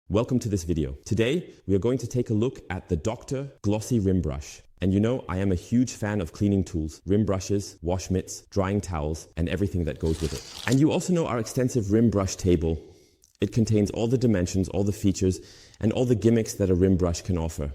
Welcome to this video. Today, we are going to take a look at the Dr. Glossy Rim Brush. And you know, I am a huge fan of cleaning tools, rim brushes, wash mitts, drying towels, and everything that goes with it. And you also know our extensive rim brush table. It contains all the dimensions, all the features, and all the gimmicks that a rim brush can offer.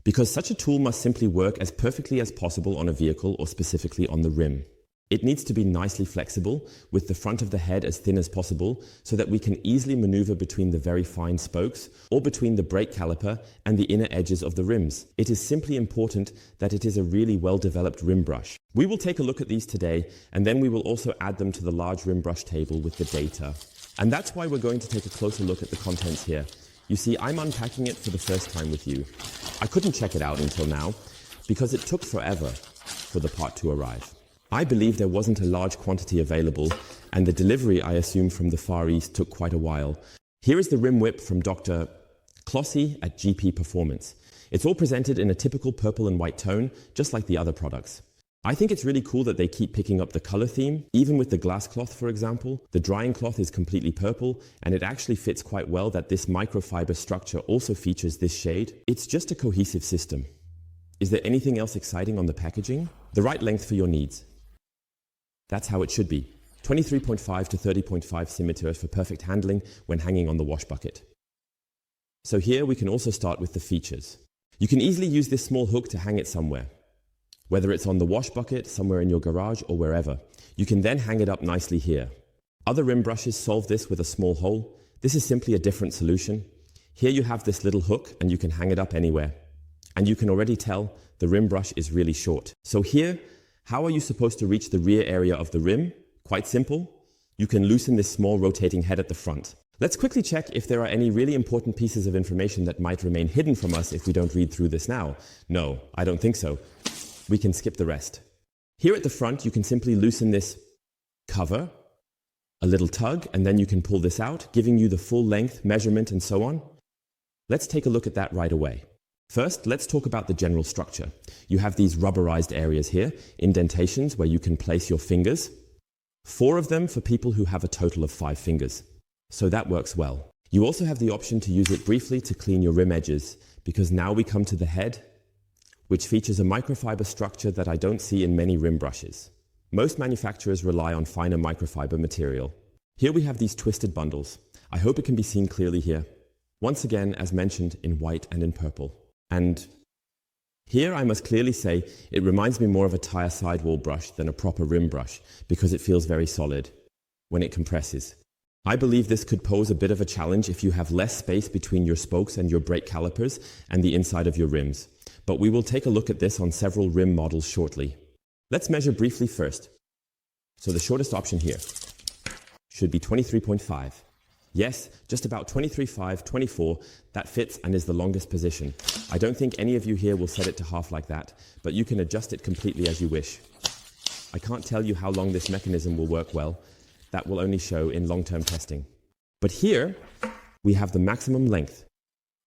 Because such a tool must simply work as perfectly as possible on a vehicle or specifically on the rim. It needs to be nicely flexible, with the front of the head as thin as possible, so that we can easily maneuver between the very fine spokes or between the brake caliper and the inner edges of the rims. It is simply important that it is a really well-developed rim brush. We will take a look at these today, and then we will also add them to the large rim brush table with the data. And that's why we're going to take a closer look at the contents here. You see, I'm unpacking it for the first time with you. I couldn't check it out until now, because it took forever for the part to arrive. I believe there wasn't a large quantity available, and the delivery, I assume, from the Far East took quite a while. Here is the rim whip from Dr. Glossy at GP Performance. It's all presented in a typical purple and white tone, just like the other products. I think it's really cool that they keep picking up the color theme, even with the glass cloth, for example. The drying cloth is completely purple, and it actually fits quite well that this microfiber structure also features this shade. It's just a cohesive system. Is there anything else exciting on the packaging? The right length for your needs. That's how it should be. 23.5 to 30.5 centimeters for perfect handling when hanging on the wash bucket. So here we can also start with the features. You can easily use this small hook to hang it somewhere. Whether it's on the wash bucket, somewhere in your garage, or wherever. You can then hang it up nicely here. Other rim brushes solve this with a small hole. This is simply a different solution. Here you have this little hook and you can hang it up anywhere. And you can already tell the rim brush is really short. So here, how are you supposed to reach the rear area of the rim? Quite simple. You can loosen this small rotating head at the front. Let's quickly check if there are any really important pieces of information that might remain hidden from us if we don't read through this now. No, I don't think so. We can skip the rest. Here at the front, you can simply loosen this cover, a little tug, and then you can pull this out, giving you the full length, measurement, and so on. Let's take a look at that right away. First, let's talk about the general structure. You have these rubberized areas here, indentations where you can place your fingers. 4 of them for people who have a total of 5 fingers. So that works well. You also have the option to use it briefly to clean your rim edges, because now we come to the head, which features a microfiber structure that I don't see in many rim brushes. Most manufacturers rely on finer microfiber material. Here we have these twisted bundles. I hope it can be seen clearly here. Once again, as mentioned, in white and in purple. And here I must clearly say it reminds me more of a tire sidewall brush than a proper rim brush because it feels very solid when it compresses. I believe this could pose a bit of a challenge if you have less space between your spokes and your brake calipers and the inside of your rims. But we will take a look at this on several rim models shortly. Let's measure briefly first. So the shortest option here should be 23.5. Yes, just about 23.5, 24, that fits and is the longest position. I don't think any of you here will set it to half like that, but you can adjust it completely as you wish. I can't tell you how long this mechanism will work well. That will only show in long-term testing. But here, we have the maximum length.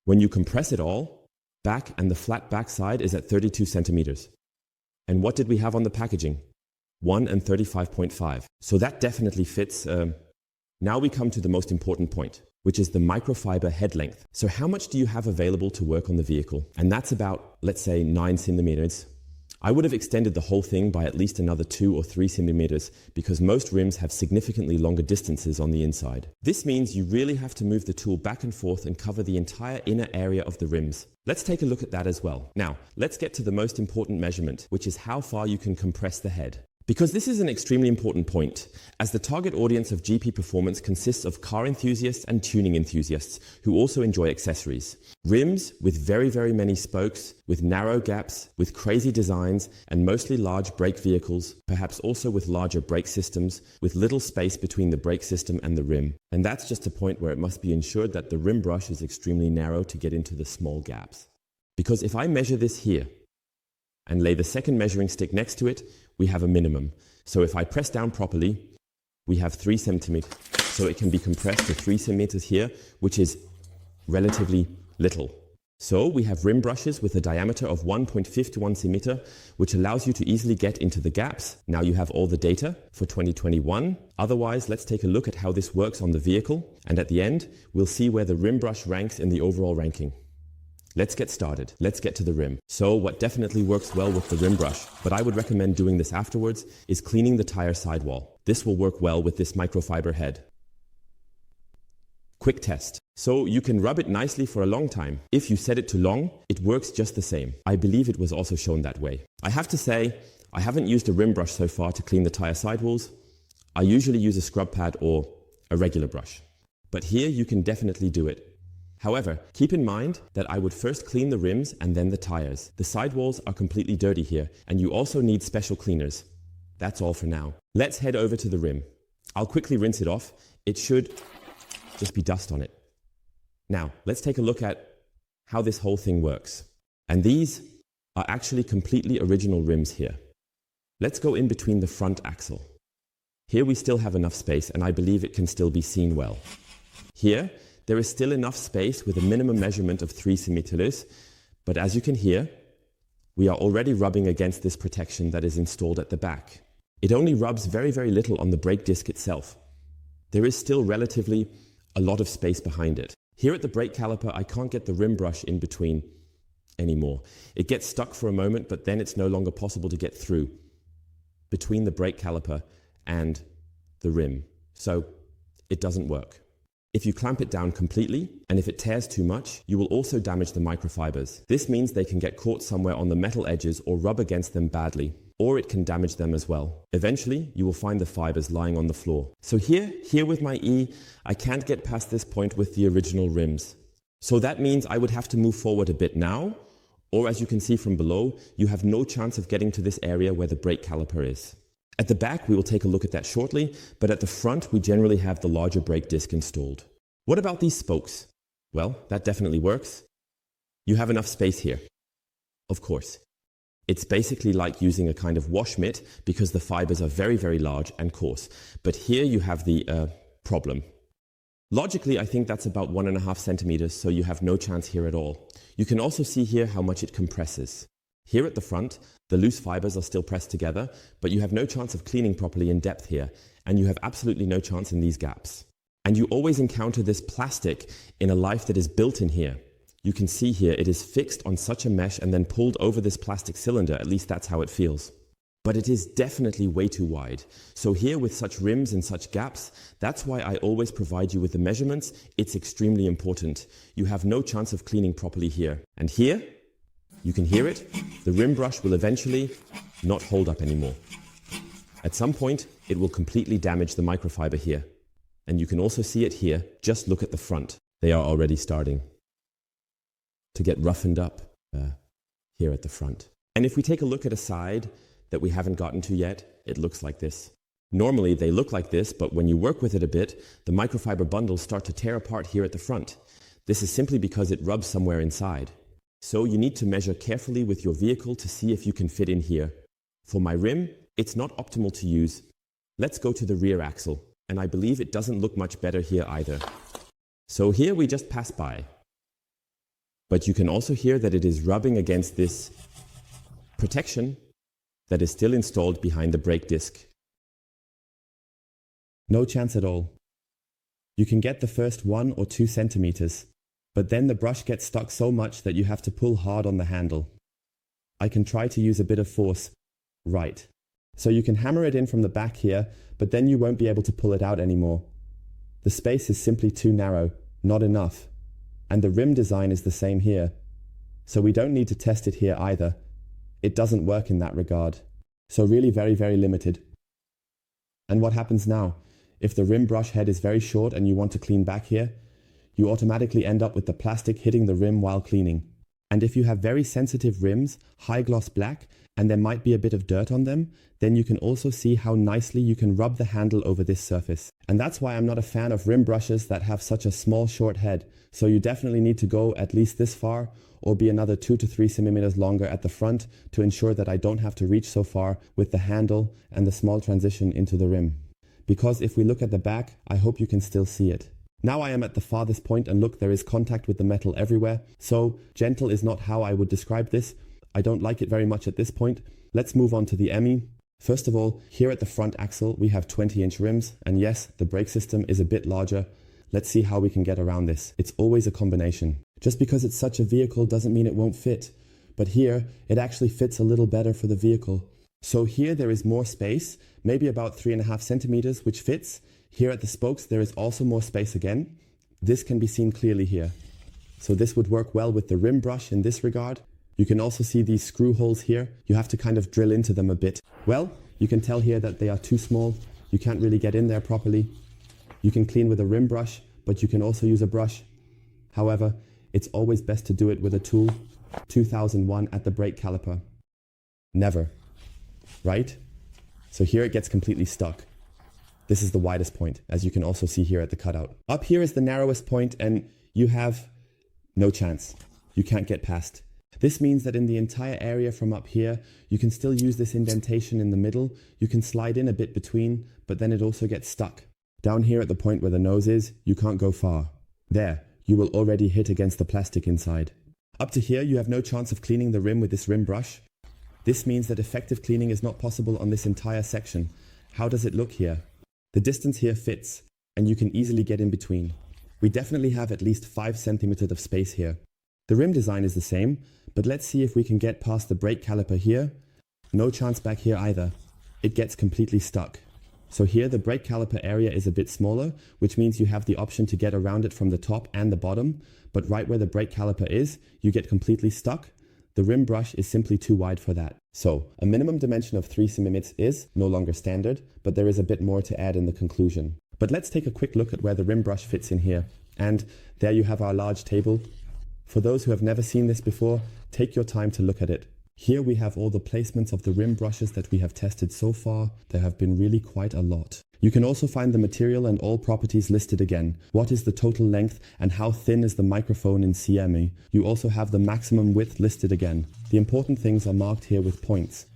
When you compress it all, back and the flat back side is at 32 centimeters. And what did we have on the packaging? 1 and 35.5. So that definitely fits. Now we come to the most important point, which is the microfiber head length. So how much do you have available to work on the vehicle? And that's about, let's say, 9 centimeters. I would have extended the whole thing by at least another 2 or 3 centimeters because most rims have significantly longer distances on the inside. This means you really have to move the tool back and forth and cover the entire inner area of the rims. Let's take a look at that as well. Now, let's get to the most important measurement, which is how far you can compress the head. Because this is an extremely important point, as the target audience of GP Performance consists of car enthusiasts and tuning enthusiasts who also enjoy accessories. Rims with very many spokes, with narrow gaps, with crazy designs, and mostly large brake vehicles, perhaps also with larger brake systems, with little space between the brake system and the rim. And that's just a point where it must be ensured that the rim brush is extremely narrow to get into the small gaps. Because if I measure this here, and lay the second measuring stick next to it, we have a minimum. So if I press down properly, we have 3 centimeters. So it can be compressed to 3 centimeters here, which is relatively little. So we have rim brushes with a diameter of 1.51 centimeter, which allows you to easily get into the gaps. Now you have all the data for 2021. Otherwise, let's take a look at how this works on the vehicle. And at the end, we'll see where the rim brush ranks in the overall ranking. Let's get started. Let's get to the rim. So what definitely works well with the rim brush, but I would recommend doing this afterwards, is cleaning the tire sidewall. This will work well with this microfiber head. Quick test. So you can rub it nicely for a long time. If you set it too long, it works just the same. I believe it was also shown that way. I have to say, I haven't used a rim brush so far to clean the tire sidewalls. I usually use a scrub pad or a regular brush. But here you can definitely do it. However, keep in mind that I would first clean the rims and then the tires. The sidewalls are completely dirty here, and you also need special cleaners. That's all for now. Let's head over to the rim. I'll quickly rinse it off. It should just be dust on it. Now, let's take a look at how this whole thing works. And these are actually completely original rims here. Let's go in between the front axle. Here we still have enough space, and I believe it can still be seen well. Here, there is still enough space with a minimum measurement of 3 centimeters, but as you can hear, we are already rubbing against this protection that is installed at the back. It only rubs very, very little on the brake disc itself. There is still relatively a lot of space behind it. Here at the brake caliper, I can't get the rim brush in between anymore. It gets stuck for a moment, but then it's no longer possible to get through between the brake caliper and the rim. So it doesn't work. If you clamp it down completely, and if it tears too much, you will also damage the microfibers. This means they can get caught somewhere on the metal edges or rub against them badly, or it can damage them as well. Eventually, you will find the fibers lying on the floor. So here with my E, I can't get past this point with the original rims. So that means I would have to move forward a bit now, or as you can see from below, you have no chance of getting to this area where the brake caliper is. At the back, we will take a look at that shortly, but at the front, we generally have the larger brake disc installed. What about these spokes? Well, that definitely works. You have enough space here. Of course. It's basically like using a kind of wash mitt because the fibers are very, very large and coarse. But here you have the problem. Logically, I think that's about 1.5 centimeters, so you have no chance here at all. You can also see here how much it compresses. Here at the front, the loose fibers are still pressed together, but you have no chance of cleaning properly in depth here, and you have absolutely no chance in these gaps. And you always encounter this plastic in a life that is built in here. You can see here it is fixed on such a mesh and then pulled over this plastic cylinder, at least that's how it feels. But it is definitely way too wide. So here with such rims and such gaps, that's why I always provide you with the measurements. It's extremely important. You have no chance of cleaning properly here. And here, you can hear it, the rim brush will eventually not hold up anymore. At some point, it will completely damage the microfiber here. And you can also see it here. Just look at the front. They are already starting to get roughened up here at the front. And if we take a look at a side that we haven't gotten to yet, it looks like this. Normally they look like this, but when you work with it a bit, the microfiber bundles start to tear apart here at the front. This is simply because it rubs somewhere inside. So you need to measure carefully with your vehicle to see if you can fit in here. For my rim, it's not optimal to use. Let's go to the rear axle, and I believe it doesn't look much better here either. So here we just pass by. But you can also hear that it is rubbing against this protection that is still installed behind the brake disc. No chance at all. You can get the first 1 or 2 centimeters, but then the brush gets stuck so much that you have to pull hard on the handle. I can try to use a bit of force. Right. So you can hammer it in from the back here, but then you won't be able to pull it out anymore. The space is simply too narrow, not enough. And the rim design is the same here. So we don't need to test it here either. It doesn't work in that regard. So really very, very limited. And what happens now? If the rim brush head is very short and you want to clean back here, you automatically end up with the plastic hitting the rim while cleaning. And if you have very sensitive rims, high gloss black, and there might be a bit of dirt on them, then you can also see how nicely you can rub the handle over this surface. And that's why I'm not a fan of rim brushes that have such a small short head. So you definitely need to go at least this far or be another 2 to 3 centimeters longer at the front to ensure that I don't have to reach so far with the handle and the small transition into the rim. Because if we look at the back, I hope you can still see it. Now I am at the farthest point and look, there is contact with the metal everywhere. So gentle is not how I would describe this. I don't like it very much at this point. Let's move on to the ME. First of all, here at the front axle we have 20-inch rims, and yes, the brake system is a bit larger. Let's see how we can get around this. It's always a combination. Just because it's such a vehicle doesn't mean it won't fit. But here, it actually fits a little better for the vehicle. So here there is more space, maybe about 3.5 centimeters, which fits. Here at the spokes there is also more space again. This can be seen clearly here. So this would work well with the rim brush in this regard. You can also see these screw holes here. You have to kind of drill into them a bit. Well, you can tell here that they are too small. You can't really get in there properly. You can clean with a rim brush, but you can also use a brush. However, it's always best to do it with a tool. 2001 at the brake caliper. Never. Right? So here it gets completely stuck. This is the widest point, as you can also see here at the cutout. Up here is the narrowest point, and you have no chance. You can't get past. This means that in the entire area from up here, you can still use this indentation in the middle. You can slide in a bit between, but then it also gets stuck. Down here at the point where the nose is, you can't go far. There, you will already hit against the plastic inside. Up to here, you have no chance of cleaning the rim with this rim brush. This means that effective cleaning is not possible on this entire section. How does it look here? The distance here fits, and you can easily get in between. We definitely have at least 5 centimeters of space here. The rim design is the same, but let's see if we can get past the brake caliper here. No chance back here either. It gets completely stuck. So here the brake caliper area is a bit smaller, which means you have the option to get around it from the top and the bottom, but right where the brake caliper is, you get completely stuck. The rim brush is simply too wide for that. So, a minimum dimension of 3 cm is no longer standard, but there is a bit more to add in the conclusion. But let's take a quick look at where the rim brush fits in here. And there you have our large table. For those who have never seen this before, take your time to look at it. Here we have all the placements of the rim brushes that we have tested so far. There have been really quite a lot. You can also find the material and all properties listed again. What is the total length and how thin is the microphone in cm? You also have the maximum width listed again. The important things are marked here with points.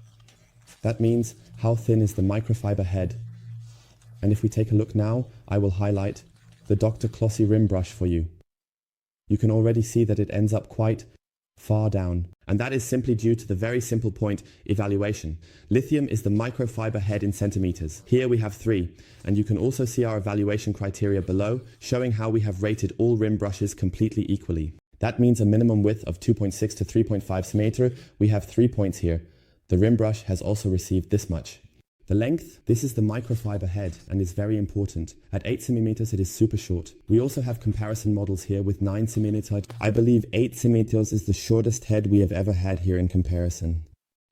That means how thin is the microfiber head. And if we take a look now, I will highlight the Dr. Glossy rim brush for you. You can already see that it ends up quite far down. And that is simply due to the very simple point, evaluation. Lithium is the microfiber head in centimeters. Here we have 3, and you can also see our evaluation criteria below, showing how we have rated all rim brushes completely equally. That means a minimum width of 2.6 to 3.5 cm. We have 3 points here. The rim brush has also received this much. The length, this is the microfiber head and is very important. At 8 cm it is super short. We also have comparison models here with 9 cm. I believe 8 cm is the shortest head we have ever had here in comparison.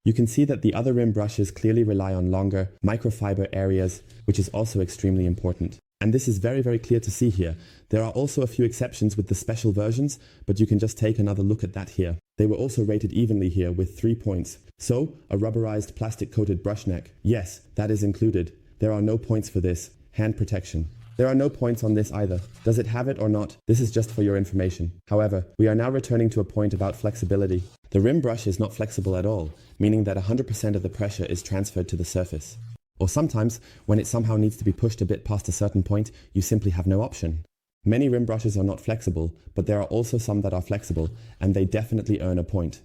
You can see that the other rim brushes clearly rely on longer microfiber areas, which is also extremely important. And this is very, very clear to see here. There are also a few exceptions with the special versions, but you can just take another look at that here. They were also rated evenly here with 3 points. So, a rubberized plastic-coated brush neck. Yes, that is included. There are no points for this. Hand protection. There are no points on this either. Does it have it or not? This is just for your information. However, we are now returning to a point about flexibility. The rim brush is not flexible at all, meaning that 100% of the pressure is transferred to the surface. Or sometimes, when it somehow needs to be pushed a bit past a certain point, you simply have no option. Many rim brushes are not flexible, but there are also some that are flexible, and they definitely earn a point.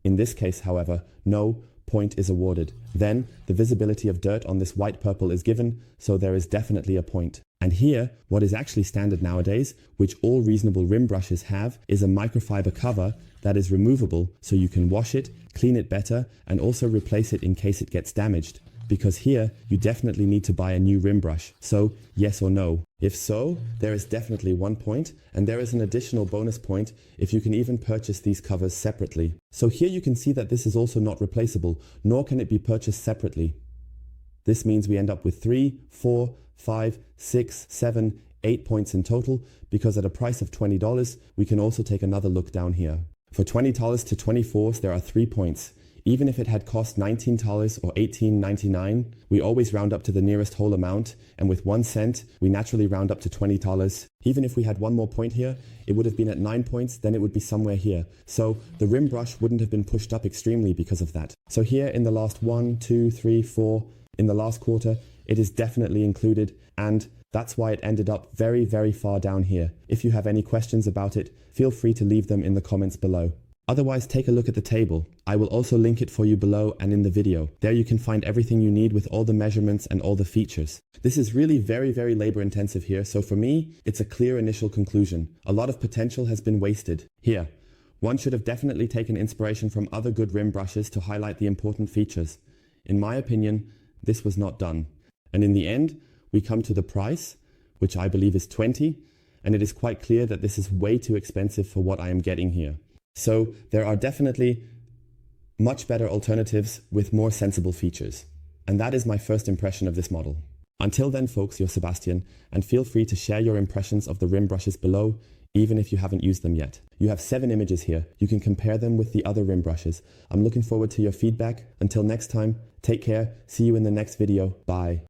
In this case, however, no point is awarded. Then, the visibility of dirt on this white purple is given, so there is definitely a point. And here, what is actually standard nowadays, which all reasonable rim brushes have, is a microfiber cover that is removable, so you can wash it, clean it better, and also replace it in case it gets damaged. Because here, you definitely need to buy a new rim brush. So, yes or no? If so, there is definitely 1 point, and there is an additional bonus point if you can even purchase these covers separately. So here you can see that this is also not replaceable, nor can it be purchased separately. This means we end up with 3, 4, 5, 6, 7, 8 points in total, because at a price of $20, we can also take another look down here. For $20 to $24, there are 3 points. Even if it had cost $19 or $18.99, we always round up to the nearest whole amount, and with 1 cent, we naturally round up to $20. Even if we had 1 more point here, it would have been at 9 points, then it would be somewhere here. So the rim brush wouldn't have been pushed up extremely because of that. So here in the last 1, 2, 3, 4, in the last quarter, it is definitely included, and that's why it ended up very, very far down here. If you have any questions about it, feel free to leave them in the comments below. Otherwise, take a look at the table. I will also link it for you below and in the video. There you can find everything you need with all the measurements and all the features. This is really very, very labor intensive here, so for me, it's a clear initial conclusion. A lot of potential has been wasted. Here, one should have definitely taken inspiration from other good rim brushes to highlight the important features. In my opinion, this was not done. And in the end, we come to the price, which I believe is 20, and it is quite clear that this is way too expensive for what I am getting here. So there are definitely much better alternatives with more sensible features. And that is my first impression of this model. Until then, folks, you're Sebastian, and feel free to share your impressions of the rim brushes below, even if you haven't used them yet. You have 7 images here. You can compare them with the other rim brushes. I'm looking forward to your feedback. Until next time, take care. See you in the next video. Bye.